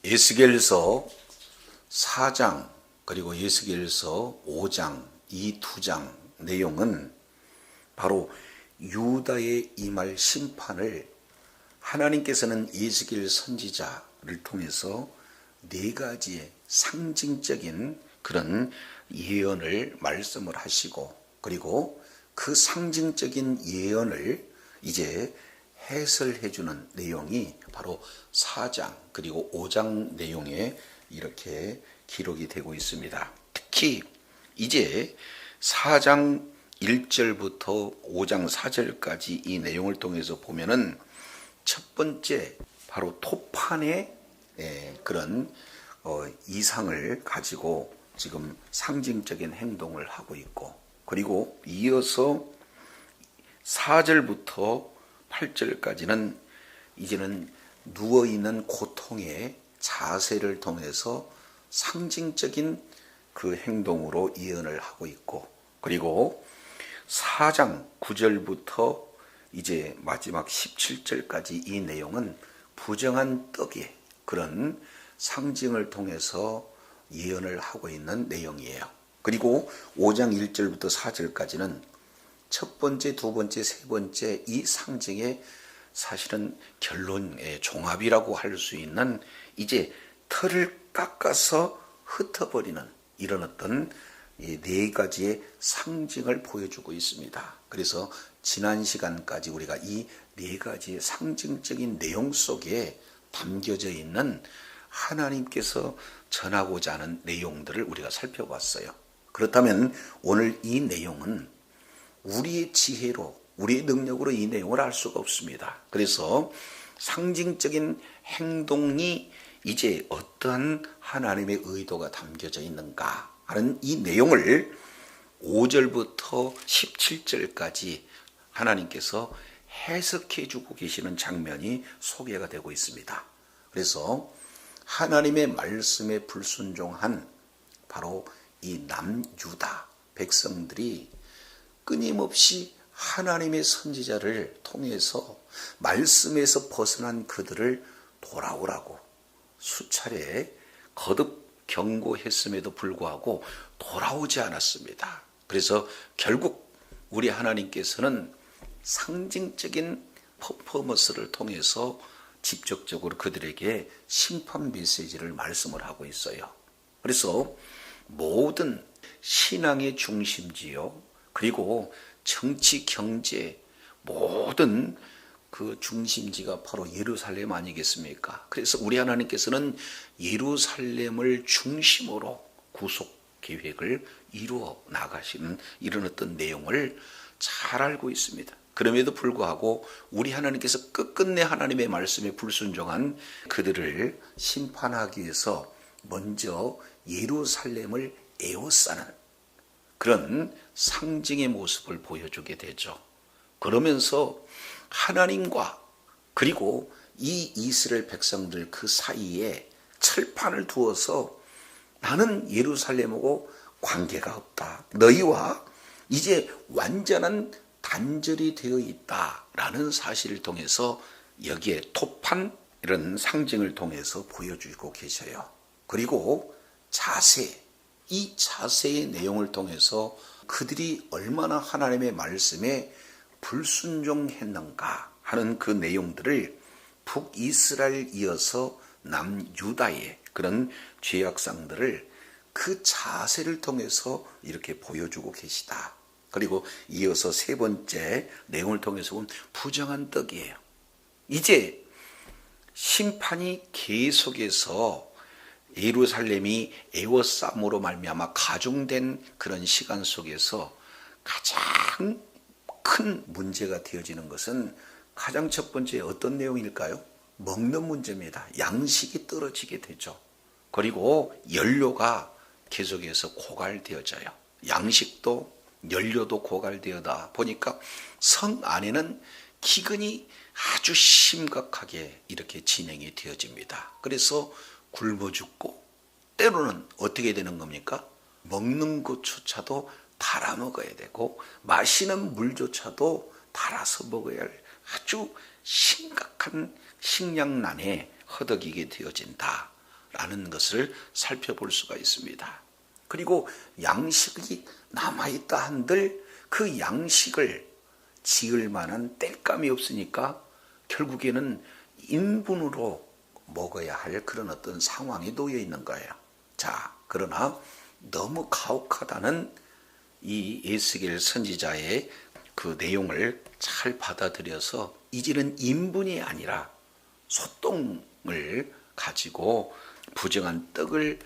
에스겔서 4장 그리고 에스겔서 5장 이 두 장 내용은 바로 유다의 임할 심판을 하나님께서는 에스겔 선지자를 통해서 네 가지의 상징적인 그런 예언을 말씀을 하시고, 그리고 그 상징적인 예언을 이제 해설해 주는 내용이 바로 4장 그리고 5장 내용에 이렇게 기록이 되고 있습니다. 특히 이제 4장 1절부터 5장 4절까지 이 내용을 통해서 보면은 첫 번째 바로 토판의 그런 이상을 가지고 지금 상징적인 행동을 하고 있고, 그리고 이어서 4절부터 8절까지는 이제는 누워있는 고통의 자세를 통해서 상징적인 그 행동으로 예언을 하고 있고, 그리고 4장 9절부터 이제 마지막 17절까지 이 내용은 부정한 떡의 그런 상징을 통해서 예언을 하고 있는 내용이에요. 그리고 5장 1절부터 4절까지는 첫 번째, 두 번째, 세 번째 이 상징의 사실은 결론의 종합이라고 할 수 있는 이제 털을 깎아서 흩어버리는 이런 어떤 네 가지의 상징을 보여주고 있습니다. 그래서 지난 시간까지 우리가 이 네 가지의 상징적인 내용 속에 담겨져 있는 하나님께서 전하고자 하는 내용들을 우리가 살펴봤어요. 그렇다면 오늘 이 내용은 우리의 지혜로, 우리의 능력으로 이 내용을 알 수가 없습니다. 그래서 상징적인 행동이 이제 어떠한 하나님의 의도가 담겨져 있는가 하는 이 내용을 5절부터 17절까지 하나님께서 해석해 주고 계시는 장면이 소개가 되고 있습니다. 그래서 하나님의 말씀에 불순종한 바로 이 남유다 백성들이 끊임없이 하나님의 선지자를 통해서 말씀에서 벗어난 그들을 돌아오라고 수차례 거듭 경고했음에도 불구하고 돌아오지 않았습니다. 그래서 결국 우리 하나님께서는 상징적인 퍼포먼스를 통해서 직접적으로 그들에게 심판 메시지를 말씀을 하고 있어요. 그래서 모든 신앙의 중심지요, 그리고 정치, 경제 모든 그 중심지가 바로 예루살렘 아니겠습니까? 그래서 우리 하나님께서는 예루살렘을 중심으로 구속 계획을 이루어 나가시는 이런 어떤 내용을 잘 알고 있습니다. 그럼에도 불구하고 우리 하나님께서 끝끝내 하나님의 말씀에 불순종한 그들을 심판하기 위해서 먼저 예루살렘을 에워싸는 그런 상징의 모습을 보여주게 되죠. 그러면서 하나님과 그리고 이 이스라엘 백성들 그 사이에 철판을 두어서 나는 예루살렘하고 관계가 없다, 너희와 이제 완전한 단절이 되어 있다라는 사실을 통해서 여기에 토판 이런 상징을 통해서 보여주고 계셔요. 그리고 자세, 이 자세의 내용을 통해서 그들이 얼마나 하나님의 말씀에 불순종했는가 하는 그 내용들을 북이스라엘 이어서 남유다의 그런 죄악상들을 그 자세를 통해서 이렇게 보여주고 계시다. 그리고 이어서 세 번째 내용을 통해서 보면 부정한 떡이에요. 이제 심판이 계속해서 예루살렘이 애워싸움으로 말미암아 가중된 그런 시간 속에서 가장 큰 문제가 되어지는 것은 가장 첫 번째 어떤 내용일까요? 먹는 문제입니다. 양식이 떨어지게 되죠. 그리고 연료가 계속해서 고갈되어져요. 양식도 연료도 고갈되어다 보니까 성 안에는 기근이 아주 심각하게 이렇게 진행이 되어집니다. 그래서 굶어 죽고 때로는 어떻게 되는 겁니까? 먹는 것조차도 달아 먹어야 되고 마시는 물조차도 달아서 먹어야 할 아주 심각한 식량난에 허덕이게 되어진다 라는 것을 살펴볼 수가 있습니다. 그리고 양식이 남아있다 한들 그 양식을 지을 만한 땔감이 없으니까 결국에는 인분으로 먹어야 할 그런 어떤 상황에 놓여 있는 거예요. 자, 그러나 너무 가혹하다는 이 에스겔 선지자의 그 내용을 잘 받아들여서 이제는 인분이 아니라 소똥을 가지고 부정한 떡을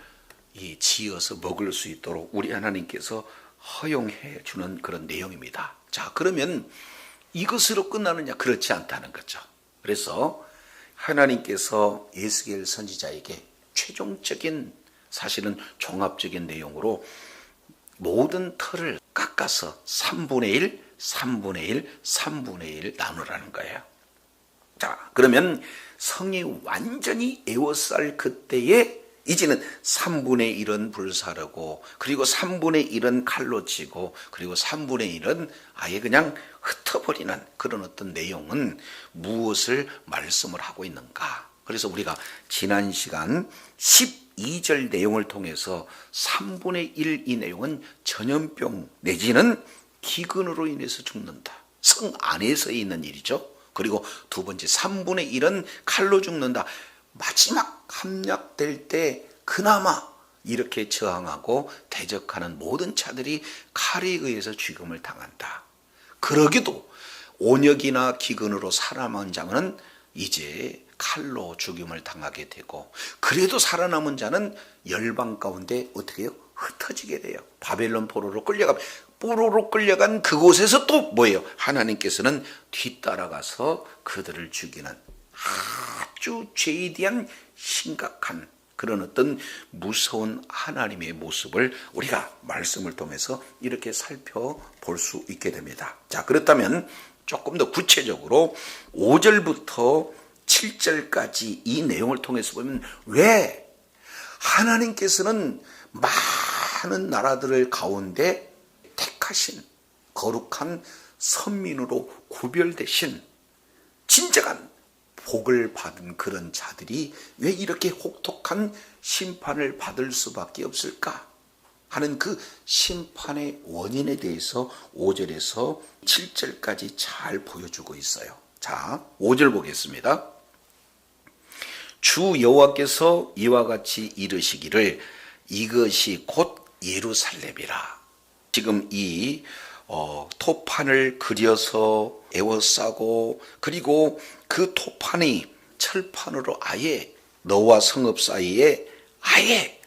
지어서 먹을 수 있도록 우리 하나님께서 허용해 주는 그런 내용입니다. 자, 그러면 이것으로 끝나느냐? 그렇지 않다는 거죠. 그래서 하나님께서 에스겔 선지자에게 최종적인, 사실은 종합적인 내용으로 모든 터를 깎아서 3분의 1, 3분의 1, 3분의 1 나누라는 거예요. 자, 그러면 성이 완전히 에워쌀 그때에 이제는 3분의 1은 불사르고, 그리고 3분의 1은 칼로 치고, 그리고 3분의 1은 아예 그냥 흩어버리는 그런 어떤 내용은 무엇을 말씀을 하고 있는가? 그래서 우리가 지난 시간 12절 내용을 통해서 3분의 1 이 내용은 전염병 내지는 기근으로 인해서 죽는다. 성 안에서 있는 일이죠. 그리고 두 번째 3분의 1은 칼로 죽는다. 마지막 함락될 때 그나마 이렇게 저항하고 대적하는 모든 자들이 칼에 의해서 죽음을 당한다. 그러기도 온역이나 기근으로 살아남은 자는 이제 칼로 죽임을 당하게 되고, 그래도 살아남은 자는 열방 가운데 어떻게 해요? 흩어지게 돼요. 바벨론 포로로 끌려간 그곳에서 또 뭐예요? 하나님께서는 뒤따라가서 그들을 죽이는 아주 죄에 대한 심각한 그런 어떤 무서운 하나님의 모습을 우리가 말씀을 통해서 이렇게 살펴볼 수 있게 됩니다. 자, 그렇다면 조금 더 구체적으로 5절부터 7절까지 이 내용을 통해서 보면 왜 하나님께서는 많은 나라들을 가운데 택하신 거룩한 선민으로 구별되신 진정한 복을 받은 그런 자들이 왜 이렇게 혹독한 심판을 받을 수밖에 없을까 하는 그 심판의 원인에 대해서 5절에서 7절까지 잘 보여주고 있어요. 자, 5절 보겠습니다. 주 여호와께서 이와 같이 이르시기를 이것이 곧 예루살렘이라. 지금 이 토판을 그려서 에워싸고, 그리고 그 토판이 철판으로 아예 너와 성읍 사이에 아예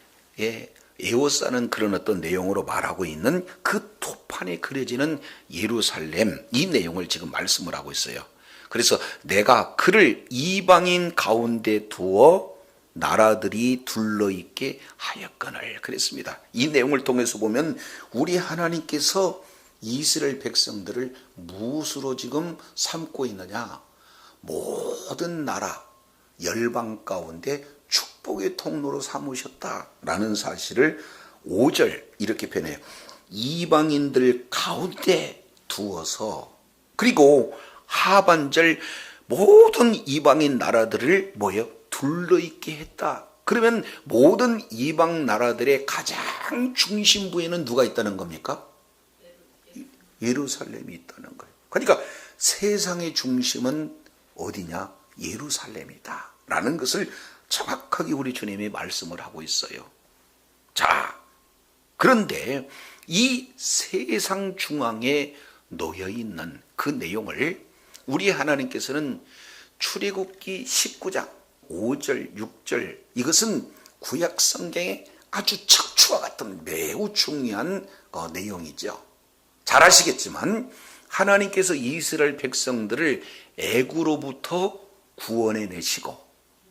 에워싸는 그런 어떤 내용으로 말하고 있는 그 토판에 그려지는 예루살렘, 이 내용을 지금 말씀을 하고 있어요. 그래서 내가 그를 이방인 가운데 두어 나라들이 둘러있게 하였거늘 그랬습니다. 이 내용을 통해서 보면 우리 하나님께서 이스라엘 백성들을 무엇으로 지금 삼고 있느냐? 모든 나라, 열방 가운데 축복의 통로로 삼으셨다라는 사실을 5절 이렇게 표현해요. 이방인들 가운데 두어서, 그리고 하반절 모든 이방인 나라들을 뭐예요? 둘러있게 했다. 그러면 모든 이방 나라들의 가장 중심부에는 누가 있다는 겁니까? 예루살렘이 있다는 거예요. 그러니까 세상의 중심은 어디냐? 예루살렘이다 라는 것을 정확하게 우리 주님이 말씀을 하고 있어요. 자, 그런데 이 세상 중앙에 놓여있는 그 내용을 우리 하나님께서는 출애굽기 19장 5절 6절, 이것은 구약 성경의 아주 척추와 같은 매우 중요한 내용이죠. 잘 아시겠지만 하나님께서 이스라엘 백성들을 애구로부터 구원해 내시고,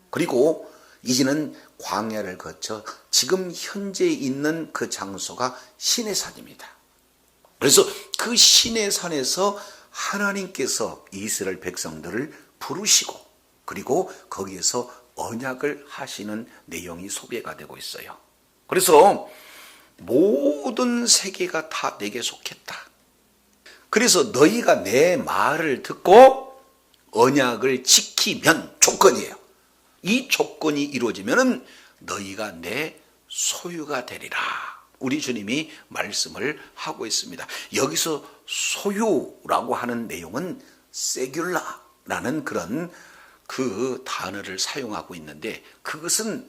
그리고 이제는 광야를 거쳐 지금 현재 있는 그 장소가 시내산입니다. 그래서 그 시내산에서 하나님께서 이스라엘 백성들을 부르시고, 그리고 거기에서 언약을 하시는 내용이 소개가 되고 있어요. 그래서 모든 세계가 다 내게 속했다. 그래서 너희가 내 말을 듣고 언약을 지키면, 조건이에요. 이 조건이 이루어지면 너희가 내 소유가 되리라. 우리 주님이 말씀을 하고 있습니다. 여기서 소유라고 하는 내용은 세귤라라는 그런 그 단어를 사용하고 있는데, 그것은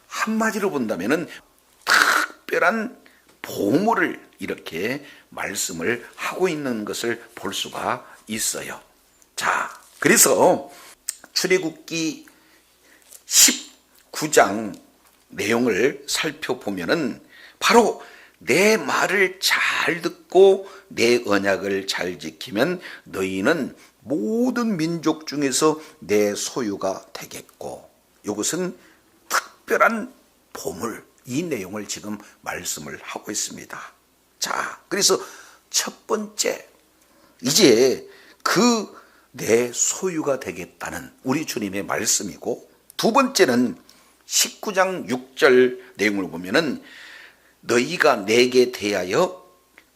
한마디로 본다면은 특별한 보물을 이렇게 말씀을 하고 있는 것을 볼 수가 있어요. 자, 그래서 출애굽기 19장 내용을 살펴보면은 바로 내 말을 잘 듣고 내 언약을 잘 지키면 너희는 모든 민족 중에서 내 소유가 되겠고, 이것은 특별한 보물, 이 내용을 지금 말씀을 하고 있습니다. 자, 그래서 첫 번째, 이제 그 내 소유가 되겠다는 우리 주님의 말씀이고, 두 번째는 19장 6절 내용을 보면은 너희가 내게 대하여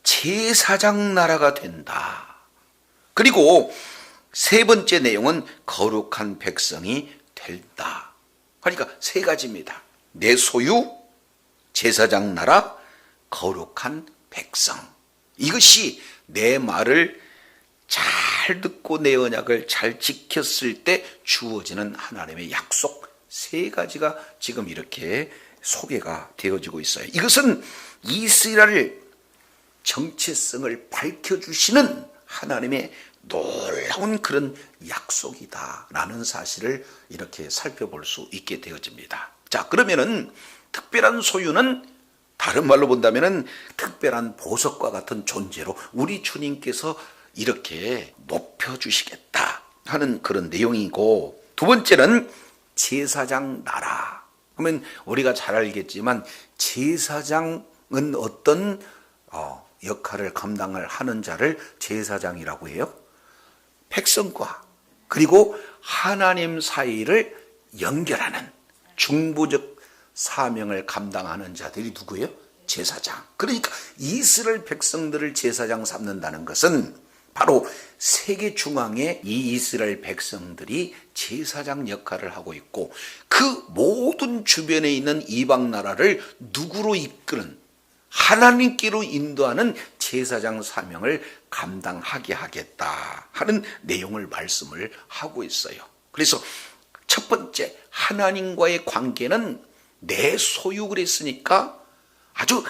제사장 나라가 된다. 그리고 세 번째 내용은 거룩한 백성이 된다. 그러니까 세 가지입니다. 내 소유, 제사장 나라, 거룩한 백성. 이것이 내 말을 잘 듣고 내 언약을 잘 지켰을 때 주어지는 하나님의 약속, 세 가지가 지금 이렇게 소개가 되어지고 있어요. 이것은 이스라엘 정체성을 밝혀주시는 하나님의 놀라운 그런 약속이다라는 사실을 이렇게 살펴볼 수 있게 되어집니다. 자, 그러면은 특별한 소유는 다른 말로 본다면은 특별한 보석과 같은 존재로 우리 주님께서 이렇게 높여주시겠다 하는 그런 내용이고, 두 번째는 제사장 나라. 그러면 우리가 잘 알겠지만 제사장은 어떤 역할을 감당을 하는 자를 제사장이라고 해요? 백성과 그리고 하나님 사이를 연결하는 중보적 사명을 감당하는 자들이 누구예요? 제사장. 그러니까 이스라엘 백성들을 제사장 삼는다는 것은 바로 세계 중앙에 이 이스라엘 백성들이 제사장 역할을 하고 있고, 그 모든 주변에 있는 이방 나라를 누구로 이끄는, 하나님께로 인도하는 제사장 사명을 감당하게 하겠다 하는 내용을 말씀을 하고 있어요. 그래서 첫 번째, 하나님과의 관계는 내 소유 그랬으니까 아주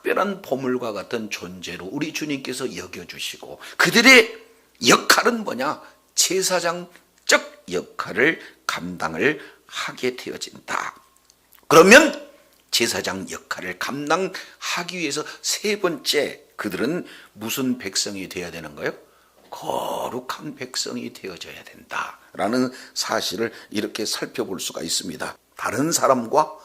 특별한 보물과 같은 존재로 우리 주님께서 여겨주시고, 그들의 역할은 뭐냐? 제사장적 역할을 감당을 하게 되어진다. 그러면 제사장 역할을 감당하기 위해서 세 번째, 그들은 무슨 백성이 되어야 되는 거예요? 거룩한 백성이 되어져야 된다라는 사실을 이렇게 살펴볼 수가 있습니다. 다른 사람과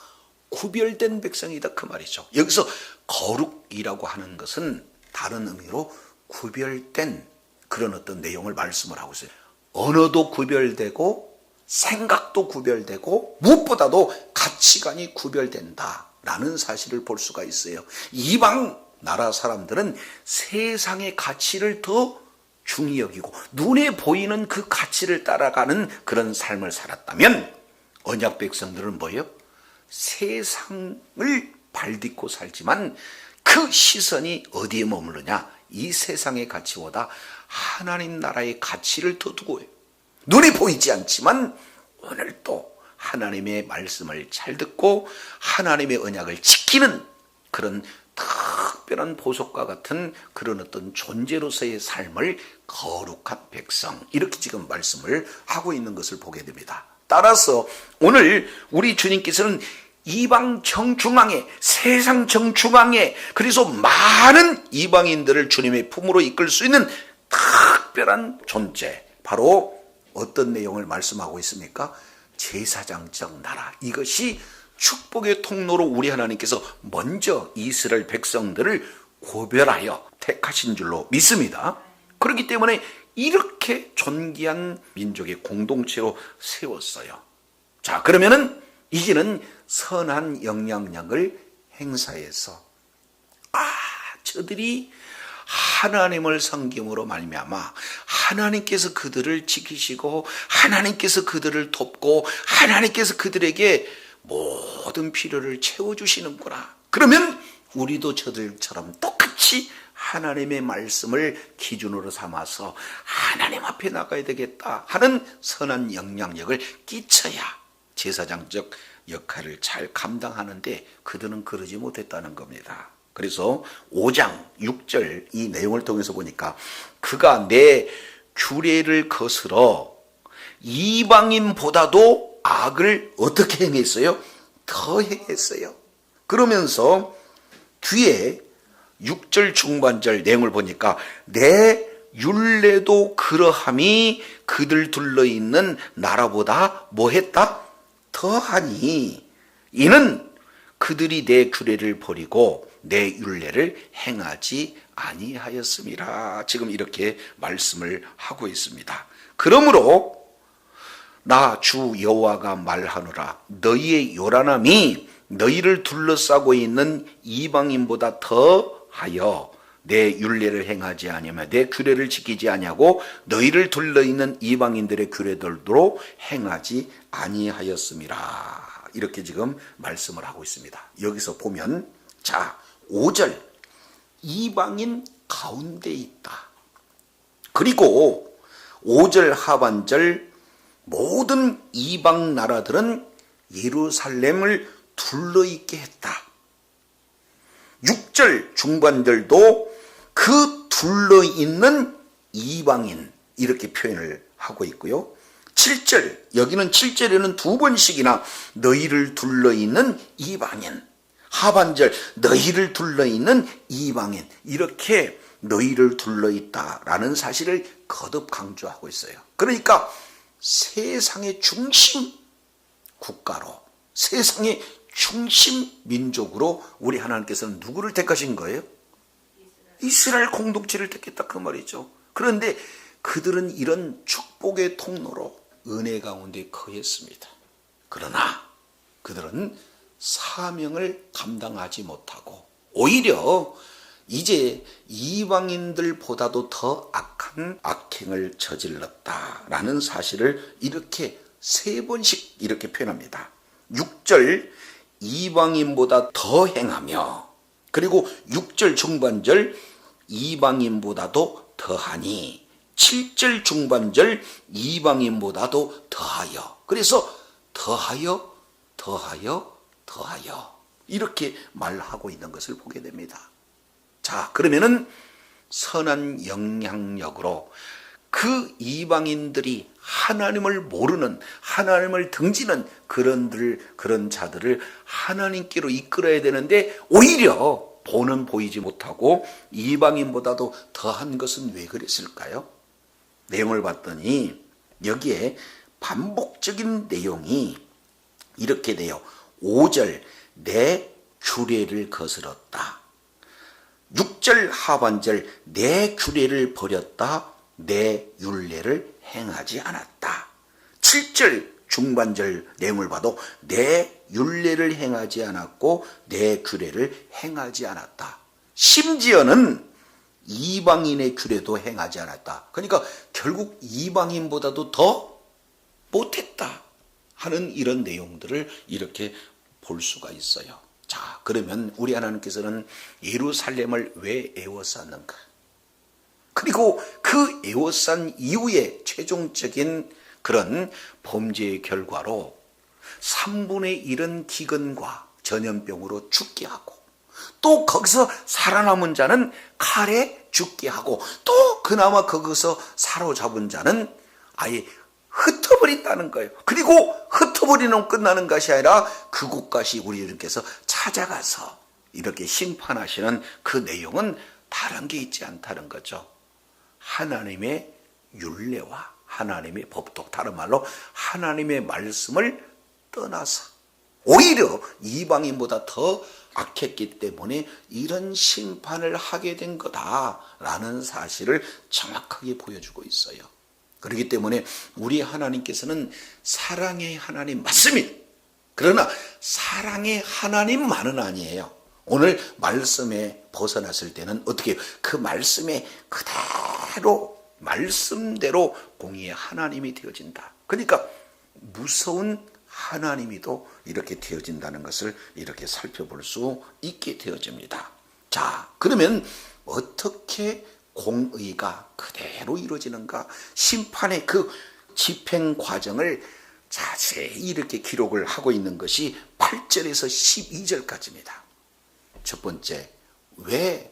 구별된 백성이다, 그 말이죠. 여기서 거룩이라고 하는 것은 다른 의미로 구별된 그런 어떤 내용을 말씀을 하고 있어요. 언어도 구별되고 생각도 구별되고 무엇보다도 가치관이 구별된다라는 사실을 볼 수가 있어요. 이방 나라 사람들은 세상의 가치를 더 중히 여기고 눈에 보이는 그 가치를 따라가는 그런 삶을 살았다면, 언약 백성들은 뭐예요? 세상을 발딛고 살지만 그 시선이 어디에 머무르냐? 이 세상의 가치보다 하나님 나라의 가치를 더 두고 해요. 눈에 보이지 않지만 오늘도 하나님의 말씀을 잘 듣고 하나님의 언약을 지키는 그런 특별한 보석과 같은 그런 어떤 존재로서의 삶을 거룩한 백성, 이렇게 지금 말씀을 하고 있는 것을 보게 됩니다. 따라서 오늘 우리 주님께서는 이방 정중앙에, 세상 정중앙에, 그래서 많은 이방인들을 주님의 품으로 이끌 수 있는 특별한 존재, 바로 어떤 내용을 말씀하고 있습니까? 제사장적 나라. 이것이 축복의 통로로 우리 하나님께서 먼저 이스라엘 백성들을 고별하여 택하신 줄로 믿습니다. 그렇기 때문에 이렇게 존귀한 민족의 공동체로 세웠어요. 자, 그러면은 이제는 선한 영향력을 행사해서 저들이 하나님을 섬김으로 말미암아 하나님께서 그들을 지키시고 하나님께서 그들을 돕고 하나님께서 그들에게 모든 필요를 채워주시는구나. 그러면 우리도 저들처럼 똑같이 하나님의 말씀을 기준으로 삼아서 하나님 앞에 나가야 되겠다 하는 선한 영향력을 끼쳐야 제사장적 역할을 잘 감당하는데 그들은 그러지 못했다는 겁니다. 그래서 5장 6절 이 내용을 통해서 보니까 그가 내 규례를 거스러 이방인보다도 악을 어떻게 행했어요? 더 행했어요. 그러면서 뒤에 6절 중반절 내용을 보니까 내 율례도 그러함이 그들 둘러있는 나라보다 뭐했다? 더하니 이는 그들이 내 규례를 버리고 내 율례를 행하지 아니하였음이라. 지금 이렇게 말씀을 하고 있습니다. 그러므로 나 주 여호와가 말하노라 너희의 요란함이 너희를 둘러싸고 있는 이방인보다 더하여 내 율례를 행하지 아니하며 내 규례를 지키지 아니하고 너희를 둘러있는 이방인들의 규례들도 행하지 아니하였음이라. 이렇게 지금 말씀을 하고 있습니다. 여기서 보면 자 5절 이방인 가운데 있다. 그리고 5절 하반절 모든 이방 나라들은 예루살렘을 둘러있게 했다. 6절 중반절도 그 둘러있는 이방인 이렇게 표현을 하고 있고요. 7절 여기는 7절에는 두 번씩이나 너희를 둘러있는 이방인, 하반절 너희를 둘러있는 이방인 이렇게 너희를 둘러있다라는 사실을 거듭 강조하고 있어요. 그러니까 세상의 중심 국가로 세상의 중심 민족으로 우리 하나님께서는 누구를 택하신 거예요? 이스라엘 공동체를 택했다 그 말이죠. 그런데 그들은 이런 축복의 통로로 은혜 가운데 거했습니다. 그러나 그들은 사명을 감당하지 못하고 오히려 이제 이방인들보다도 더 악한 악행을 저질렀다라는 사실을 이렇게 세 번씩 이렇게 표현합니다. 6절 이방인보다 더 행하며 그리고 6절 중반절 이방인보다도 더하니 7절 중반절 이방인보다도 더하여 그래서 더하여 이렇게 말하고 있는 것을 보게 됩니다. 자 그러면은 선한 영향력으로 그 이방인들이 하나님을 모르는 하나님을 등지는 그런 자들을 하나님께로 이끌어야 되는데 오히려 보는 보이지 못하고 이방인보다도 더한 것은 왜 그랬을까요? 내용을 봤더니 여기에 반복적인 내용이 이렇게 돼요. 5절 내 규례를 거스렀다. 6절 하반절 내 규례를 버렸다. 내 율례를 행하지 않았다. 7절 중반절 내용을 봐도 내 율례를 행하지 않았고 내 규례를 행하지 않았다. 심지어는 이방인의 규례도 행하지 않았다. 그러니까 결국 이방인보다도 더 못했다 하는 이런 내용들을 이렇게 볼 수가 있어요. 자, 그러면 우리 하나님께서는 예루살렘을 왜 애워쌌는가? 그리고 그 애워싼 이후에 최종적인 그런 범죄의 결과로 3분의 1은 기근과 전염병으로 죽게 하고 또 거기서 살아남은 자는 칼에 죽게 하고 또 그나마 거기서 사로잡은 자는 아예 흩어버린다는 거예요. 그리고 흩어버리면 끝나는 것이 아니라 그곳까지 우리들께서 찾아가서 이렇게 심판하시는 그 내용은 다른 게 있지 않다는 거죠. 하나님의 율례와 하나님의 법도 다른 말로 하나님의 말씀을 떠나서 오히려 이방인보다 더 악했기 때문에 이런 심판을 하게 된 거다라는 사실을 정확하게 보여주고 있어요. 그렇기 때문에 우리 하나님께서는 사랑의 하나님 맞습니다. 그러나 사랑의 하나님만은 아니에요. 오늘 말씀에 벗어났을 때는 어떻게 해요? 그 말씀에 그대로 말씀대로 공의의 하나님이 되어진다. 그러니까 무서운 하나님이 또 이렇게 되어진다는 것을 이렇게 살펴볼 수 있게 되어집니다. 자, 그러면 어떻게 공의가 그대로 이루어지는가? 심판의 그 집행 과정을 자세히 이렇게 기록을 하고 있는 것이 8절에서 12절까지입니다. 첫 번째, 왜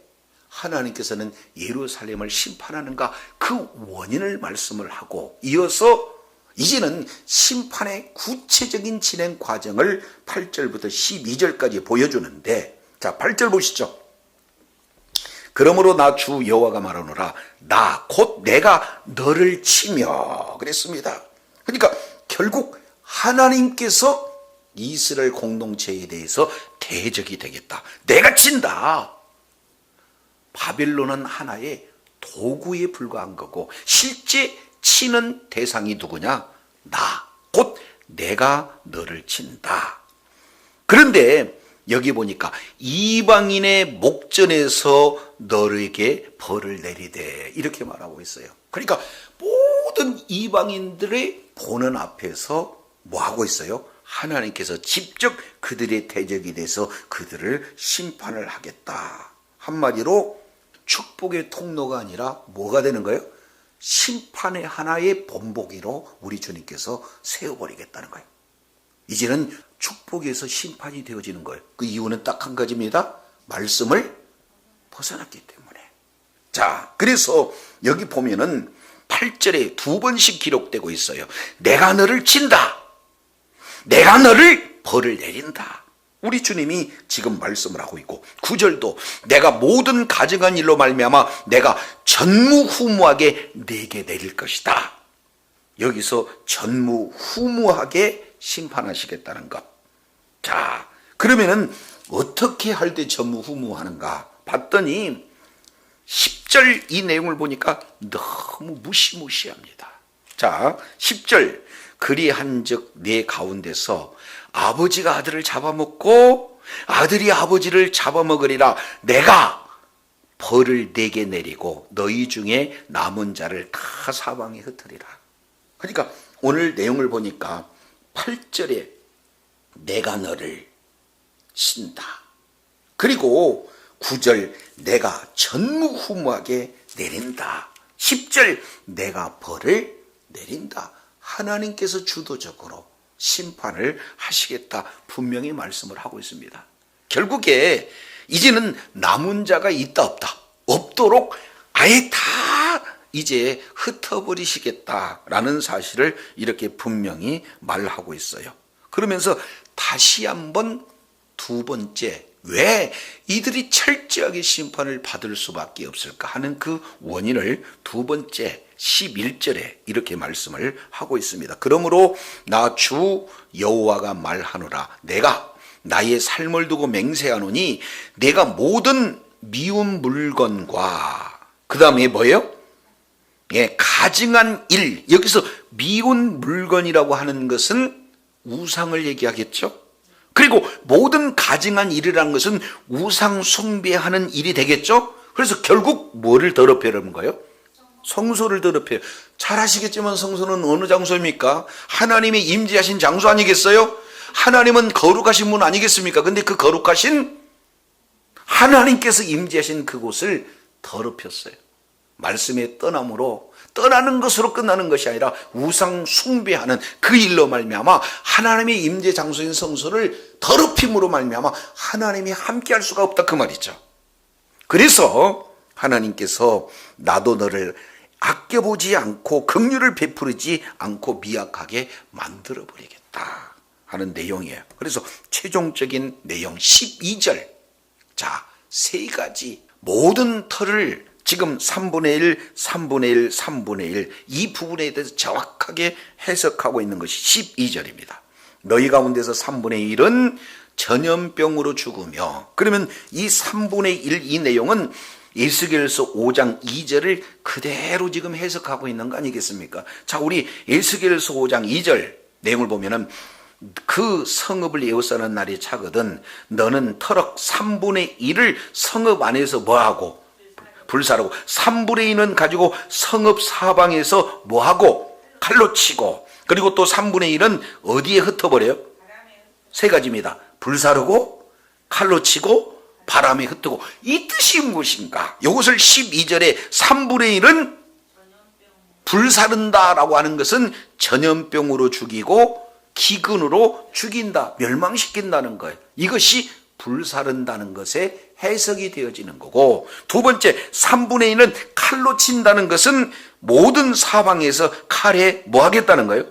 하나님께서는 예루살렘을 심판하는가? 그 원인을 말씀을 하고 이어서 이제는 심판의 구체적인 진행 과정을 8절부터 12절까지 보여주는데, 자, 8절 보시죠. 그러므로 나 주 여호와가 말하노라, 나 곧 내가 너를 치며 그랬습니다. 그러니까 결국 하나님께서 이스라엘 공동체에 대해서 대적이 되겠다. 내가 친다. 바벨론은 하나의 도구에 불과한 거고 실제 치는 대상이 누구냐? 나, 곧 내가 너를 친다. 그런데 여기 보니까 이방인의 목전에서 너에게 벌을 내리되 이렇게 말하고 있어요. 그러니까 모든 이방인들의 보는 앞에서 뭐 하고 있어요? 하나님께서 직접 그들의 대적이 돼서 그들을 심판을 하겠다. 한마디로 축복의 통로가 아니라 뭐가 되는 거예요? 심판의 하나의 본보기로 우리 주님께서 세워버리겠다는 거예요. 이제는 축복에서 심판이 되어지는 거예요. 그 이유는 딱 한 가지입니다. 말씀을 벗어났기 때문에. 자, 그래서 여기 보면은 8절에 두 번씩 기록되고 있어요. 내가 너를 친다. 내가 너를 벌을 내린다. 우리 주님이 지금 말씀을 하고 있고 9절도 내가 모든 가증한 일로 말미암아 내가 전무후무하게 내게 내릴 것이다. 여기서 전무후무하게 심판하시겠다는 것. 자, 그러면은 어떻게 할 때 전무후무하는가 봤더니 10절 이 내용을 보니까 너무 무시무시합니다. 자, 10절 그리한즉 내 가운데서 아버지가 아들을 잡아먹고 아들이 아버지를 잡아먹으리라. 내가 벌을 내게 내리고 너희 중에 남은 자를 다 사방에 흩으리라. 그러니까 오늘 내용을 보니까 8절에 내가 너를 친다. 그리고 9절 내가 전무후무하게 내린다. 10절 내가 벌을 내린다. 하나님께서 주도적으로 심판을 하시겠다 분명히 말씀을 하고 있습니다. 결국에 이제는 남은 자가 있다 없다 없도록 아예 다 이제 흩어버리시겠다라는 사실을 이렇게 분명히 말하고 있어요. 그러면서 다시 한번 두 번째, 왜 이들이 철저하게 심판을 받을 수밖에 없을까 하는 그 원인을 두 번째 11절에 이렇게 말씀을 하고 있습니다. 그러므로 나 주 여호와가 말하노라, 내가 나의 삶을 두고 맹세하노니 내가 모든 미운 물건과 그 다음에 뭐예요? 예, 가증한 일. 여기서 미운 물건이라고 하는 것은 우상을 얘기하겠죠. 그리고 모든 가증한 일이라는 것은 우상 숭배하는 일이 되겠죠. 그래서 결국 뭐를 더럽히려는 거예요? 성소를 더럽혀요. 잘 아시겠지만 성소는 어느 장소입니까? 하나님이 임재하신 장소 아니겠어요? 하나님은 거룩하신 분 아니겠습니까? 근데 그 거룩하신 하나님께서 임재하신 그곳을 더럽혔어요. 말씀의 떠남으로, 떠나는 것으로 끝나는 것이 아니라 우상 숭배하는 그 일로 말미암아 하나님의 임재 장소인 성소를 더럽힘으로 말미암아 하나님이 함께할 수가 없다 그 말이죠. 그래서 하나님께서 나도 너를 아껴보지 않고 긍휼을 베푸지 않고 미약하게 만들어버리겠다 하는 내용이에요. 그래서 최종적인 내용 12절. 자, 세 가지 모든 터를 지금 3분의 1, 3분의 1, 3분의 1 이 부분에 대해서 정확하게 해석하고 있는 것이 12절입니다. 너희 가운데서 3분의 1은 전염병으로 죽으며, 그러면 이 3분의 1 이 내용은 에스겔서 5장 2절을 그대로 지금 해석하고 있는 거 아니겠습니까? 자, 우리 에스겔서 5장 2절 내용을 보면은 그 성읍을 에워싸는 날이 차거든 너는 터럭 3분의 1을 성읍 안에서 뭐하고? 불사르고 3분의 2는 가지고 성읍 사방에서 뭐하고? 칼로 치고 그리고 또 3분의 1은 어디에 흩어버려요? 세 가지입니다. 불사르고 칼로 치고 바람에 흩뜨고. 이 뜻이 무엇인가? 이것을 12절에 3분의 1은 불사른다라고 하는 것은 전염병으로 죽이고 기근으로 죽인다, 멸망시킨다는 거예요. 이것이 불사른다는 것에 해석이 되어지는 거고, 두 번째 3분의 1은 칼로 친다는 것은 모든 사방에서 칼에 뭐 하겠다는 거예요?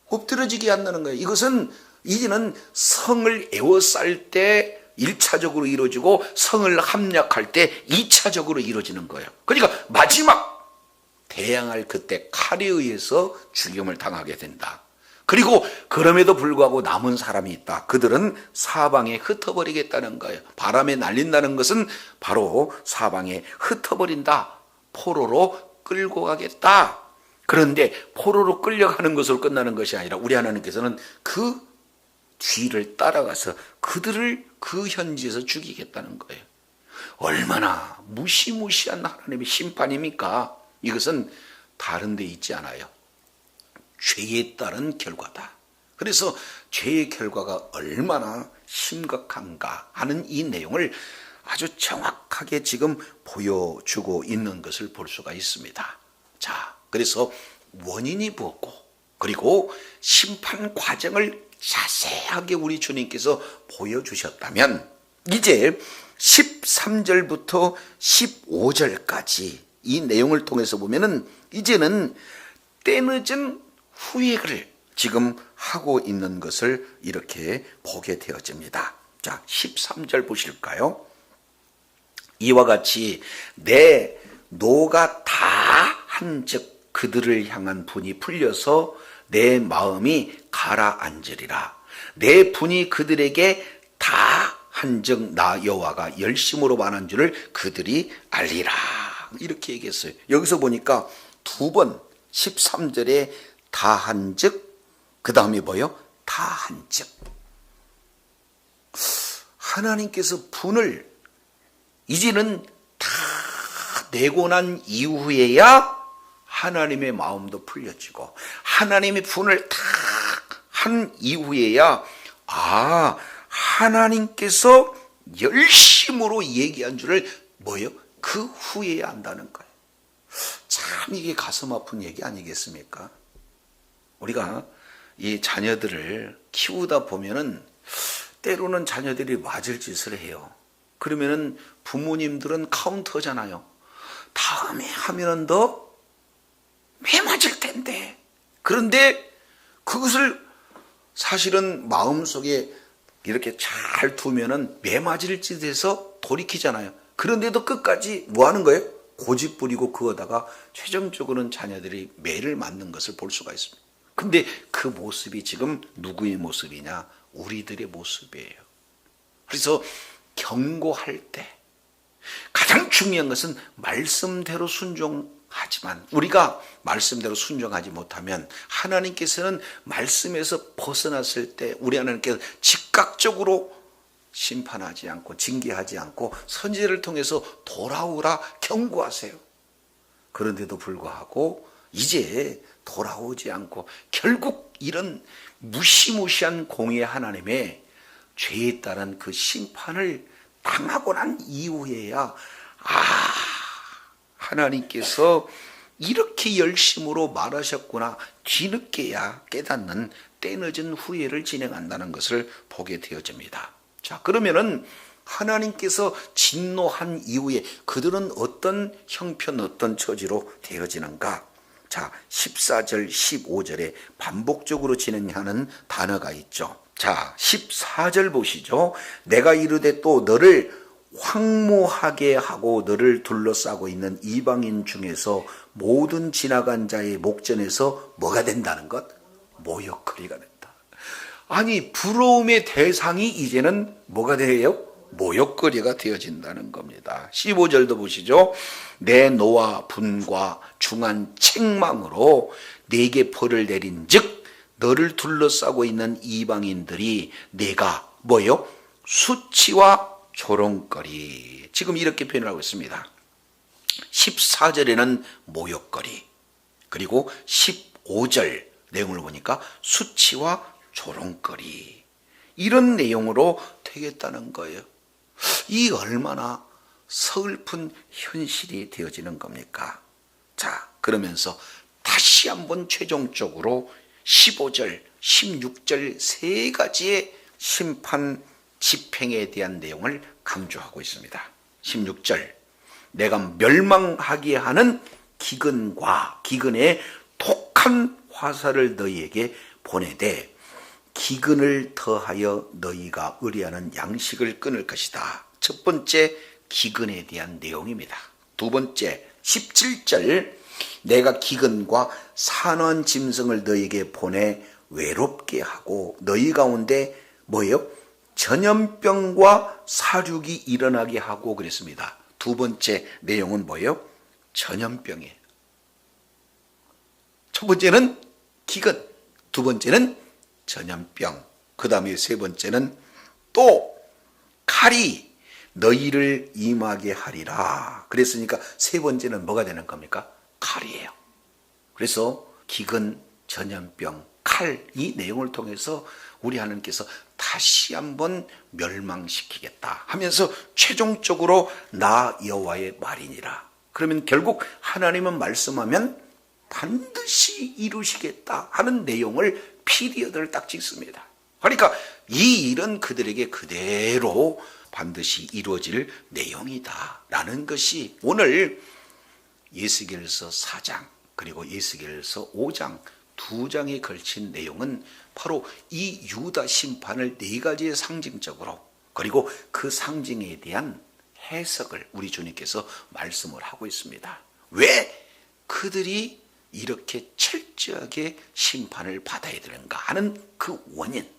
엎드러지게 한다는 거예요. 이것은 이제는 성을 에워쌀 때 1차적으로 이루어지고 성을 함락할 때 2차적으로 이루어지는 거예요. 그러니까 마지막 대항할 그때 칼에 의해서 죽임을 당하게 된다. 그리고 그럼에도 불구하고 남은 사람이 있다. 그들은 사방에 흩어버리겠다는 거예요. 바람에 날린다는 것은 바로 사방에 흩어버린다. 포로로 끌고 가겠다. 그런데 포로로 끌려가는 것으로 끝나는 것이 아니라 우리 하나님께서는 그 뒤를 따라가서 그들을 그 현지에서 죽이겠다는 거예요. 얼마나 무시무시한 하나님의 심판입니까? 이것은 다른 데 있지 않아요. 죄에 따른 결과다. 그래서 죄의 결과가 얼마나 심각한가 하는 이 내용을 아주 정확하게 지금 보여주고 있는 것을 볼 수가 있습니다. 자, 그래서 원인이 무엇고, 그리고 심판 과정을 자세하게 우리 주님께서 보여주셨다면, 이제 13절부터 15절까지 이 내용을 통해서 보면은 이제는 때늦은 후회를 지금 하고 있는 것을 이렇게 보게 되어집니다. 자, 13절 보실까요? 이와 같이 내 노가 다 한즉 그들을 향한 분이 풀려서 내 마음이 가라앉으리라. 내 분이 그들에게 다 한즉 나 여호와가 열심으로 말한 줄을 그들이 알리라. 이렇게 얘기했어요. 여기서 보니까 두 번 13절에 다 한즉, 그 다음에 뭐요? 다 한즉. 하나님께서 분을 이제는 다 내고 난 이후에야 하나님의 마음도 풀려지고, 하나님의 분을 다 한 이후에야 하나님께서 열심으로 얘기한 줄을 뭐요? 그 후에야 안다는 거예요. 참 이게 가슴 아픈 얘기 아니겠습니까? 우리가 이 자녀들을 키우다 보면은 때로는 자녀들이 맞을 짓을 해요. 그러면은 부모님들은 카운터잖아요. 다음에 하면은 더 매 맞을 텐데. 그런데 그것을 사실은 마음속에 이렇게 잘 두면은 매 맞을 짓에서 돌이키잖아요. 그런데도 끝까지 뭐 하는 거예요? 고집 부리고 그거다가 최종적으로는 자녀들이 매를 맞는 것을 볼 수가 있습니다. 근데 그 모습이 지금 누구의 모습이냐? 우리들의 모습이에요. 그래서 경고할 때 가장 중요한 것은 말씀대로 순종하지만, 우리가 말씀대로 순종하지 못하면 하나님께서는 말씀에서 벗어났을 때 우리 하나님께서 즉각적으로 심판하지 않고 징계하지 않고 선지자를 통해서 돌아오라 경고하세요. 그런데도 불구하고 이제 돌아오지 않고 결국 이런 무시무시한 공의 하나님의 죄에 따른 그 심판을 당하고 난 이후에야 하나님께서 이렇게 열심으로 말하셨구나, 뒤늦게야 깨닫는 때늦은 후회를 진행한다는 것을 보게 되어집니다. 자, 그러면은 하나님께서 진노한 이후에 그들은 어떤 형편, 어떤 처지로 되어지는가? 자, 14절, 15절에 반복적으로 진행하는 단어가 있죠. 자, 14절 보시죠. 내가 이르되 또 너를 황무하게 하고 너를 둘러싸고 있는 이방인 중에서 모든 지나간 자의 목전에서 뭐가 된다는 것? 모욕거리가 된다. 아니, 부러움의 대상이 이제는 뭐가 돼요? 모욕거리가 되어진다는 겁니다. 15절도 보시죠. 내 노와 분과 중한 책망으로 네게 벌을 내린 즉 너를 둘러싸고 있는 이방인들이 내가 뭐요? 수치와 조롱거리. 지금 이렇게 표현을 하고 있습니다. 14절에는 모욕거리, 그리고 15절 내용을 보니까 수치와 조롱거리, 이런 내용으로 되겠다는 거예요. 이 얼마나 서글픈 현실이 되어지는 겁니까? 자, 그러면서 다시 한번 최종적으로 15절, 16절 세 가지의 심판 집행에 대한 내용을 강조하고 있습니다. 16절, 내가 멸망하게 하는 기근의 독한 화살을 너희에게 보내되 기근을 더하여 너희가 의뢰하는 양식을 끊을 것이다. 첫 번째, 기근에 대한 내용입니다. 두 번째, 17절, 내가 기근과 산원 짐승을 너희에게 보내 외롭게 하고 너희 가운데 뭐예요? 전염병과 사륙이 일어나게 하고 그랬습니다. 두 번째 내용은 뭐예요? 전염병이에요. 첫 번째는 기근, 두 번째는 전염병, 그 다음에 세 번째는 또 칼이 너희를 임하게 하리라. 그랬으니까 세 번째는 뭐가 되는 겁니까? 칼이에요. 그래서 기근, 전염병, 칼, 이 내용을 통해서 우리 하나님께서 다시 한번 멸망시키겠다 하면서 최종적으로 나 여호와의 말이니라. 그러면 결국 하나님은 말씀하면 반드시 이루시겠다 하는 내용을 피리어드를 딱 찍습니다. 그러니까 이 일은 그들에게 그대로 반드시 이루어질 내용이다 라는 것이 오늘 예스겔서 4장 그리고 예스겔서 5장 두 장에 걸친 내용은 바로 이 유다 심판을 네 가지의 상징적으로, 그리고 그 상징에 대한 해석을 우리 주님께서 말씀을 하고 있습니다. 왜 그들이 이렇게 철저하게 심판을 받아야 되는가 하는 그 원인,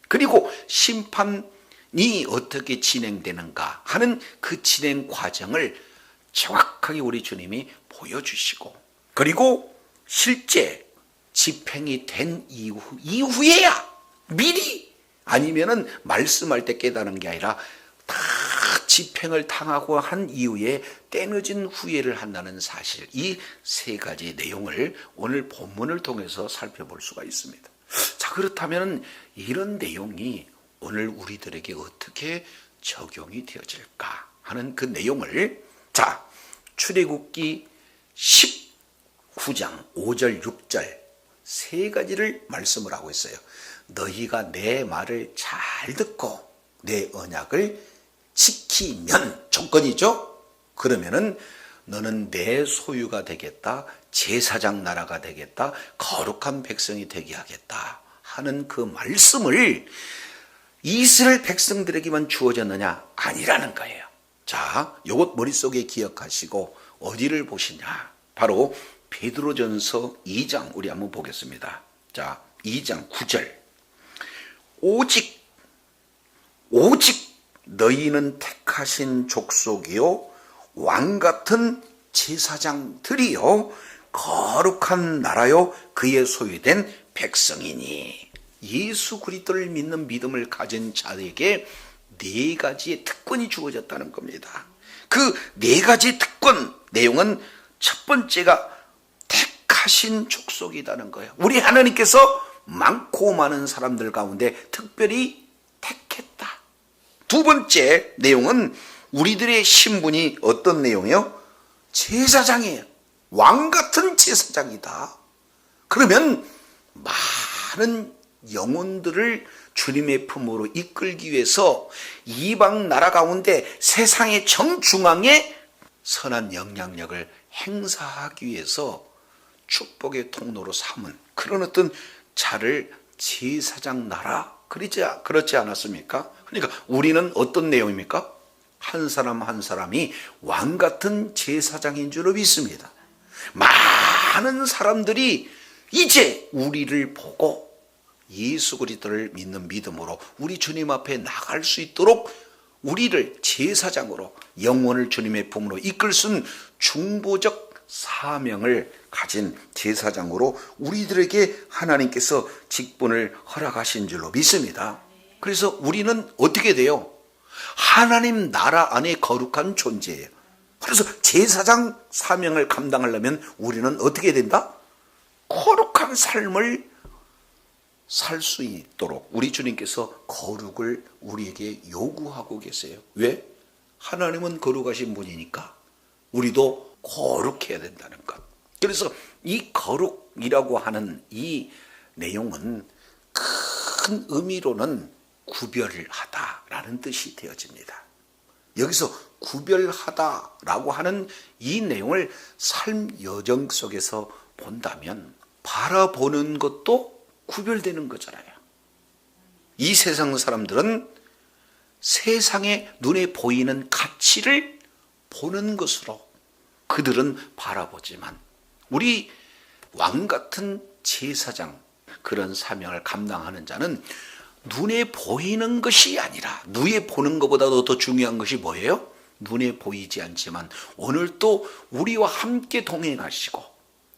그리고 심판이 어떻게 진행되는가 하는 그 진행 과정을 정확하게 우리 주님이 보여주시고, 그리고 실제 집행이 된 이후에야, 미리 아니면은 말씀할 때 깨달은 게 아니라 다 집행을 당하고 한 이후에 때늦은 후회를 한다는 사실, 이 세 가지 내용을 오늘 본문을 통해서 살펴볼 수가 있습니다. 자, 그렇다면 이런 내용이 오늘 우리들에게 어떻게 적용이 되어질까 하는 그 내용을, 자, 출애굽기 19장 5절 6절 세 가지를 말씀을 하고 있어요. 너희가 내 말을 잘 듣고 내 언약을 지키면, 조건이죠. 그러면은 너는 내 소유가 되겠다, 제사장 나라가 되겠다, 거룩한 백성이 되게 하겠다 하는 그 말씀을 이스라엘 백성들에게만 주어졌느냐? 아니라는 거예요. 자, 요것 머릿속에 기억하시고 어디를 보시냐? 바로 베드로전서 2장 우리 한번 보겠습니다. 자, 2장 9절. 오직 너희는 택하신 족속이요 왕같은 제사장들이요 거룩한 나라요 그의 소유된 백성이니. 예수 그리스도를 믿는 믿음을 가진 자에게 네 가지의 특권이 주어졌다는 겁니다. 그 네 가지 특권 내용은 첫 번째가 택하신 족속이라는 거예요. 우리 하나님께서 많고 많은 사람들 가운데 특별히 택했다. 두 번째 내용은 우리들의 신분이 어떤 내용이에요? 제사장이에요. 왕 같은 제사장이다. 그러면 많은 영혼들을 주님의 품으로 이끌기 위해서 이방 나라 가운데 세상의 정중앙에 선한 영향력을 행사하기 위해서 축복의 통로로 삼은 그런 어떤 자를 제사장 나라, 그렇지 않았습니까? 그러니까 우리는 어떤 내용입니까? 한 사람 한 사람이 왕 같은 제사장인 줄로 믿습니다. 많은 사람들이 이제 우리를 보고 예수 그리스도를 믿는 믿음으로 우리 주님 앞에 나갈 수 있도록 우리를 제사장으로, 영혼을 주님의 품으로 이끌 수 있는 중보적 사명을 가진 제사장으로 우리들에게 하나님께서 직분을 허락하신 줄로 믿습니다. 그래서 우리는 어떻게 돼요? 하나님 나라 안에 거룩한 존재예요. 그래서 제사장 사명을 감당하려면 우리는 어떻게 된다? 거룩한 삶을 살 수 있도록 우리 주님께서 거룩을 우리에게 요구하고 계세요. 왜? 하나님은 거룩하신 분이니까 우리도 거룩해야 된다는 것. 그래서 이 거룩이라고 하는 이 내용은 큰 의미로는 구별하다라는 뜻이 되어집니다. 여기서 구별하다라고 하는 이 내용을 삶 여정 속에서 본다면 바라보는 것도 구별되는 거잖아요. 이 세상 사람들은 세상에 눈에 보이는 가치를 보는 것으로 그들은 바라보지만 우리 왕 같은 제사장, 그런 사명을 감당하는 자는 눈에 보이는 것이 아니라, 눈에 보는 것보다도 더 중요한 것이 뭐예요? 눈에 보이지 않지만 오늘 또 우리와 함께 동행하시고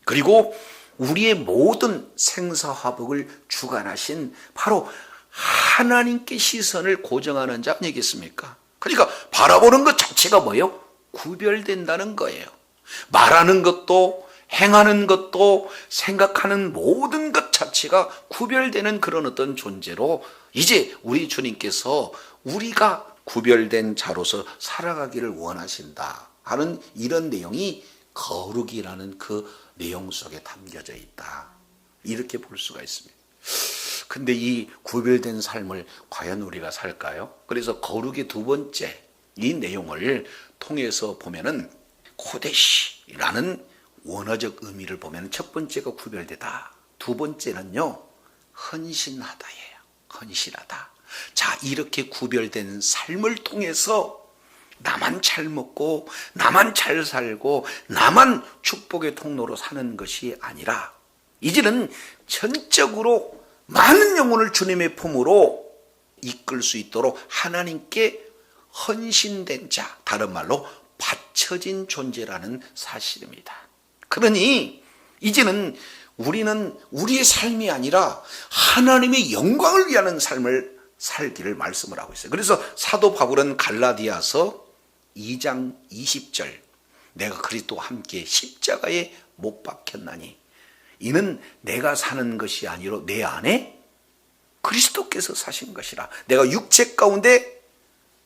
그리고 우리의 모든 생사화복을 주관하신 바로 하나님께 시선을 고정하는 자 아니겠습니까? 그러니까 바라보는 것 자체가 뭐예요? 구별된다는 거예요. 말하는 것도 행하는 것도 생각하는 모든 것 자체가 구별되는 그런 어떤 존재로 이제 우리 주님께서 우리가 구별된 자로서 살아가기를 원하신다 하는 이런 내용이 거룩이라는 그 내용 속에 담겨져 있다. 이렇게 볼 수가 있습니다. 근데 이 구별된 삶을 과연 우리가 살까요? 그래서 거룩의 두 번째 이 내용을 통해서 보면은 코데시라는 원어적 의미를 보면 첫 번째가 구별되다. 두 번째는요, 헌신하다예요. 헌신하다. 자, 이렇게 구별된 삶을 통해서 나만 잘 먹고 나만 잘 살고 나만 축복의 통로로 사는 것이 아니라 이제는 전적으로 많은 영혼을 주님의 품으로 이끌 수 있도록 하나님께 헌신된 자, 다른 말로 바쳐진 존재라는 사실입니다. 그러니 이제는 우리는 우리의 삶이 아니라 하나님의 영광을 위하는 삶을 살기를 말씀을 하고 있어요. 그래서 사도 바울은 갈라디아서 2장 20절, 내가 그리스도와 함께 십자가에 못 박혔나니 이는 내가 사는 것이 아니로 내 안에 그리스도께서 사신 것이라. 내가 육체 가운데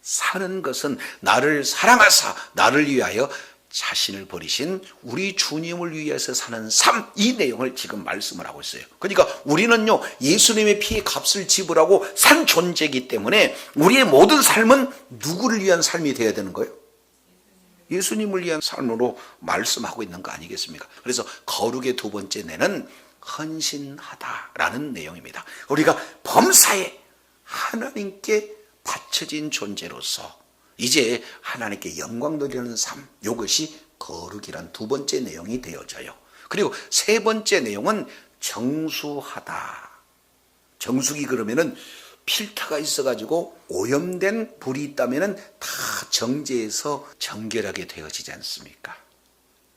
사는 것은 나를 사랑하사 나를 위하여 자신을 버리신 우리 주님을 위해서 사는 삶, 이 내용을 지금 말씀을 하고 있어요. 그러니까 우리는요, 예수님의 피의 값을 지불하고 산 존재이기 때문에 우리의 모든 삶은 누구를 위한 삶이 되어야 되는 거예요? 예수님을 위한 삶으로 말씀하고 있는 거 아니겠습니까? 그래서 거룩의 두 번째 내는 헌신하다라는 내용입니다. 우리가 범사에 하나님께 바쳐진 존재로서 이제 하나님께 영광 돌리는 삶, 이것이 거룩이란 두 번째 내용이 되어져요. 그리고 세 번째 내용은 정수하다. 정수기 그러면은 필터가 있어가지고 오염된 불이 있다면은 다 정제해서 정결하게 되어지지 않습니까?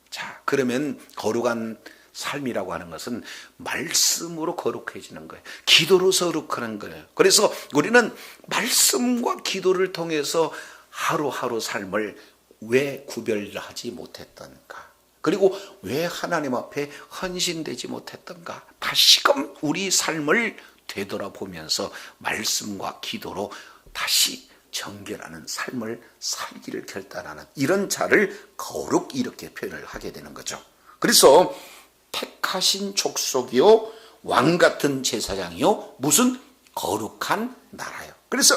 자, 그러면 거룩한 삶이라고 하는 것은 말씀으로 거룩해지는 거예요. 기도로서 거룩하는 거예요. 그래서 우리는 말씀과 기도를 통해서 하루하루 삶을 왜 구별하지 못했던가? 그리고 왜 하나님 앞에 헌신되지 못했던가? 다시금 우리 삶을 되돌아보면서 말씀과 기도로 다시 정결하는 삶을 살기를 결단하는 이런 자를 거룩 이렇게 표현을 하게 되는 거죠. 그래서 택하신 족속이요 왕 같은 제사장이요 무슨 거룩한 나라요. 그래서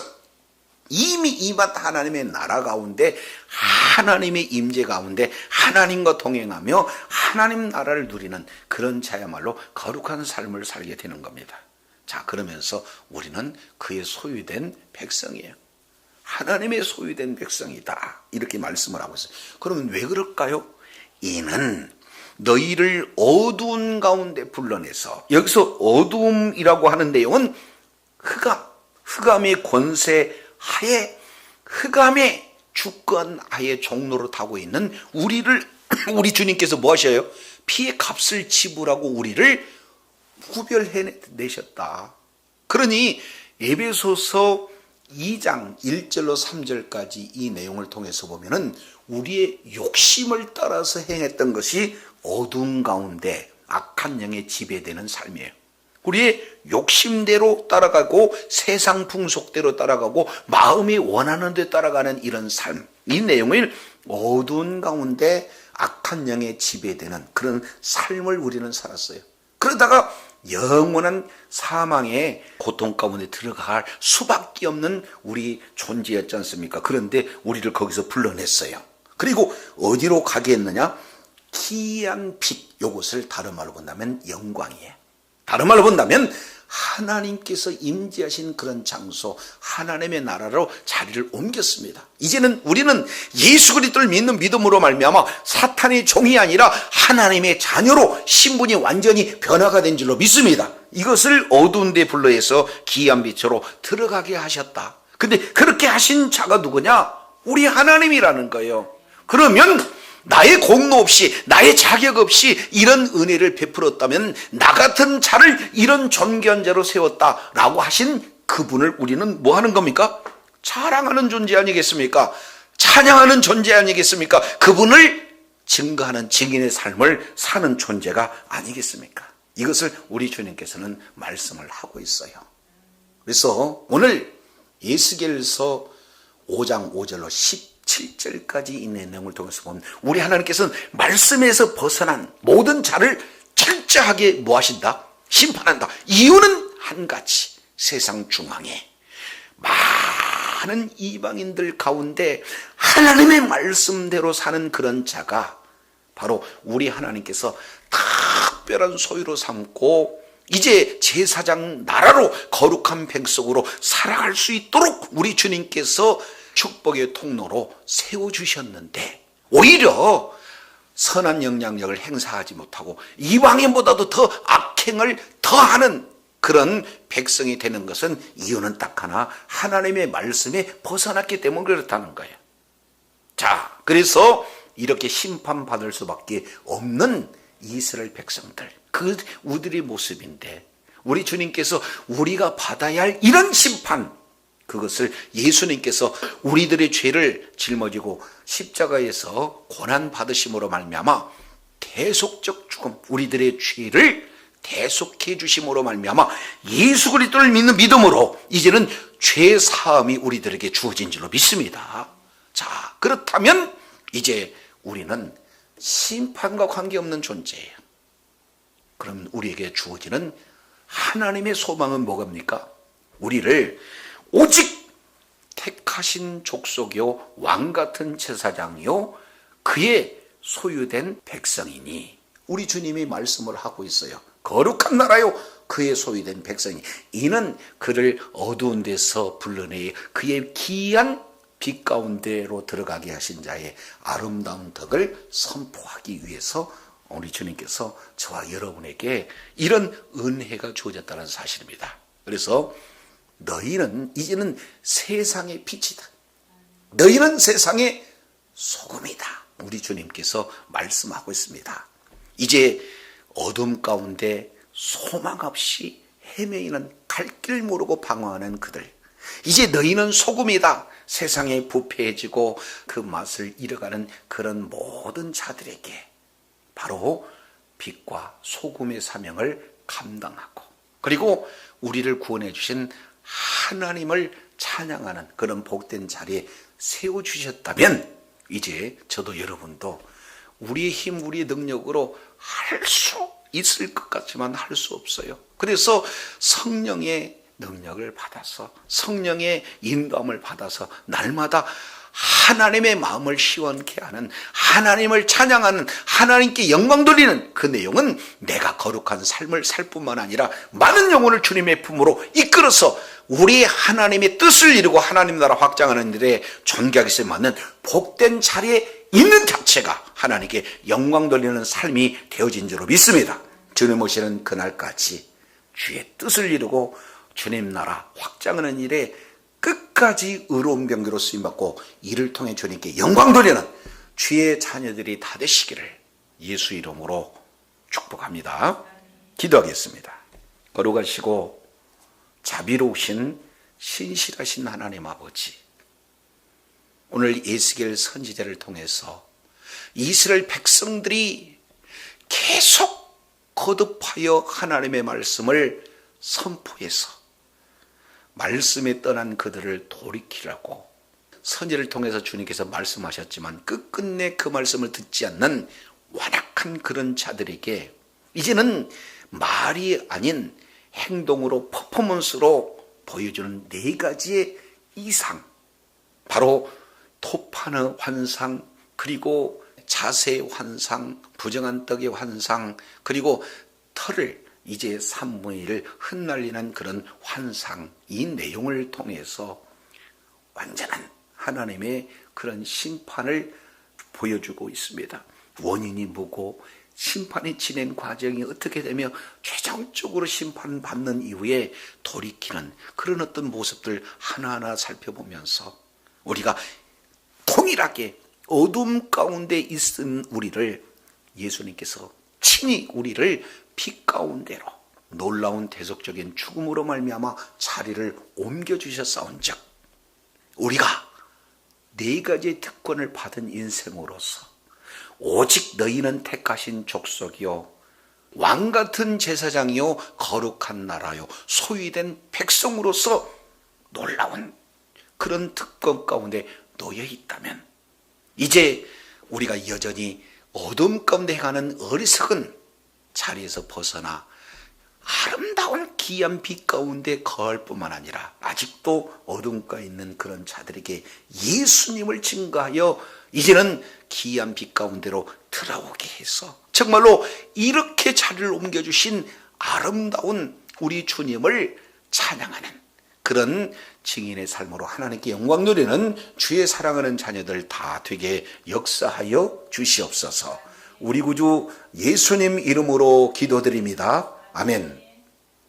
이미 임한 하나님의 나라 가운데 하나님의 임재 가운데 하나님과 동행하며 하나님 나라를 누리는 그런 자야말로 거룩한 삶을 살게 되는 겁니다. 자, 그러면서 우리는 그의 소유된 백성이에요. 하나님의 소유된 백성이다. 이렇게 말씀을 하고 있어요. 그러면 왜 그럴까요? 이는 너희를 어두운 가운데 불러내서, 여기서 어두움이라고 하는 내용은 흑암의 권세 하에, 흑암의 주권 하에 종로로 타고 있는 우리 주님께서 뭐 하셔요? 피의 값을 지불하고 우리를 구별해내셨다. 그러니 에베소서 2장 1절로 3절까지 이 내용을 통해서 보면은 우리의 욕심을 따라서 행했던 것이 어두운 가운데 악한 영에 지배되는 삶이에요. 우리의 욕심대로 따라가고 세상 풍속대로 따라가고 마음이 원하는 데 따라가는 이런 삶, 이 내용을 어두운 가운데 악한 영에 지배되는 그런 삶을 우리는 살았어요. 그러다가 영원한 사망의 고통 가운데 들어갈 수밖에 없는 우리 존재였지 않습니까? 그런데 우리를 거기서 불러냈어요. 그리고 어디로 가게 했느냐? 기이한 빛, 이것을 다른 말로 본다면 영광이에요. 다른 말로 본다면 하나님께서 임재하신 그런 장소, 하나님의 나라로 자리를 옮겼습니다. 이제는 우리는 예수 그리스도를 믿는 믿음으로 말미암아 사탄의 종이 아니라 하나님의 자녀로 신분이 완전히 변화가 된 줄로 믿습니다. 이것을 어두운 데 불러해서 기이한 빛으로 들어가게 하셨다. 근데 그렇게 하신 자가 누구냐? 우리 하나님이라는 거예요. 그러면 나의 공로 없이, 나의 자격 없이 이런 은혜를 베풀었다면 나 같은 자를 이런 존귀한 자로 세웠다라고 하신 그분을 우리는 뭐 하는 겁니까? 자랑하는 존재 아니겠습니까? 찬양하는 존재 아니겠습니까? 그분을 증거하는 증인의 삶을 사는 존재가 아니겠습니까? 이것을 우리 주님께서는 말씀을 하고 있어요. 그래서 오늘 에스겔서 5장 5절로 17절까지 이 내용을 통해서 보면 우리 하나님께서는 말씀에서 벗어난 모든 자를 철저하게 뭐 하신다? 심판한다. 이유는 한 가지, 세상 중앙에 많은 이방인들 가운데 하나님의 말씀대로 사는 그런 자가 바로 우리 하나님께서 특별한 소유로 삼고 이제 제사장 나라로 거룩한 백성으로 살아갈 수 있도록 우리 주님께서 축복의 통로로 세워주셨는데 오히려 선한 영향력을 행사하지 못하고 이방인보다도 더 악행을 더하는 그런 백성이 되는 것은 이유는 딱 하나, 하나님의 말씀에 벗어났기 때문에 그렇다는 거예요. 자, 그래서 이렇게 심판받을 수밖에 없는 이스라엘 백성들, 그 우리의 모습인데 우리 주님께서 우리가 받아야 할 이런 심판, 그것을 예수님께서 우리들의 죄를 짊어지고 십자가에서 고난받으심으로 말미암아 대속적 죽음, 우리들의 죄를 대속해 주심으로 말미암아 예수 그리스도를 믿는 믿음으로 이제는 죄 사함이 우리들에게 주어진 줄로 믿습니다. 자, 그렇다면 이제 우리는 심판과 관계없는 존재예요. 그럼 우리에게 주어지는 하나님의 소망은 뭐갑니까? 우리를 오직 택하신 족속이요 왕같은 제사장이요 그의 소유된 백성이니, 우리 주님이 말씀을 하고 있어요. 거룩한 나라요 그의 소유된 백성이, 이는 그를 어두운 데서 불러내 그의 기이한 빛 가운데로 들어가게 하신 자의 아름다운 덕을 선포하기 위해서 우리 주님께서 저와 여러분에게 이런 은혜가 주어졌다는 사실입니다. 그래서 너희는 이제는 세상의 빛이다. 너희는 세상의 소금이다. 우리 주님께서 말씀하고 있습니다. 이제 어둠 가운데 소망 없이 헤매이는 갈 길 모르고 방황하는 그들, 이제 너희는 소금이다. 세상에 부패해지고 그 맛을 잃어가는 그런 모든 자들에게 바로 빛과 소금의 사명을 감당하고, 그리고 우리를 구원해 주신 하나님을 찬양하는 그런 복된 자리에 세워주셨다면 이제 저도 여러분도 우리의 힘, 우리의 능력으로 할 수 있을 것 같지만 할 수 없어요. 그래서 성령의 능력을 받아서, 성령의 인도함을 받아서 날마다 하나님의 마음을 시원케 하는, 하나님을 찬양하는, 하나님께 영광 돌리는 그 내용은 내가 거룩한 삶을 살 뿐만 아니라 많은 영혼을 주님의 품으로 이끌어서 우리 하나님의 뜻을 이루고 하나님 나라 확장하는 일에 존귀하게 맞는 복된 자리에 있는 자체가 하나님께 영광 돌리는 삶이 되어진 줄로 믿습니다. 주님 오시는 그날까지 주의 뜻을 이루고 주님 나라 확장하는 일에 끝까지 의로운 병기로 쓰임받고 이를 통해 주님께 영광 돌리는 주의 자녀들이 다 되시기를 예수 이름으로 축복합니다. 기도하겠습니다. 거룩하시고 자비로우신 신실하신 하나님 아버지, 오늘 에스겔 선지자를 통해서 이스라엘 백성들이 계속 거듭하여 하나님의 말씀을 선포해서 말씀에 떠난 그들을 돌이키라고 선지를 통해서 주님께서 말씀하셨지만 끝끝내 그 말씀을 듣지 않는 완악한 그런 자들에게 이제는 말이 아닌 행동으로 퍼포먼스로 보여주는 4가지의 이상, 바로 토파는 환상, 그리고 자세의 환상, 부정한 떡의 환상, 그리고 털을 이제 산모를 흩날리는 그런 환상, 이 내용을 통해서 완전한 하나님의 그런 심판을 보여주고 있습니다. 원인이 뭐고 심판이 진행 과정이 어떻게 되며 최종적으로 심판받는 이후에 돌이키는 그런 어떤 모습들 하나하나 살펴보면서 우리가 동일하게 어둠 가운데 있은 우리를 예수님께서 친히 우리를 빛 가운데로 놀라운 대속적인 죽음으로 말미암아 자리를 옮겨주셨사온즉 우리가 4가지의 특권을 받은 인생으로서 오직 너희는 택하신 족속이요 왕같은 제사장이요 거룩한 나라요 소유된 백성으로서 놀라운 그런 특권 가운데 놓여 있다면 이제 우리가 여전히 어둠 가운데 행하는 어리석은 자리에서 벗어나 아름다운 귀한 빛 가운데 거할 뿐만 아니라 아직도 어둠가에 있는 그런 자들에게 예수님을 증거하여 이제는 귀한 빛 가운데로 들어오게 해서 정말로 이렇게 자리를 옮겨주신 아름다운 우리 주님을 찬양하는 그런 증인의 삶으로 하나님께 영광 누리는 주의 사랑하는 자녀들 다 되게 역사하여 주시옵소서. 우리 구주 예수님 이름으로 기도드립니다. 아멘.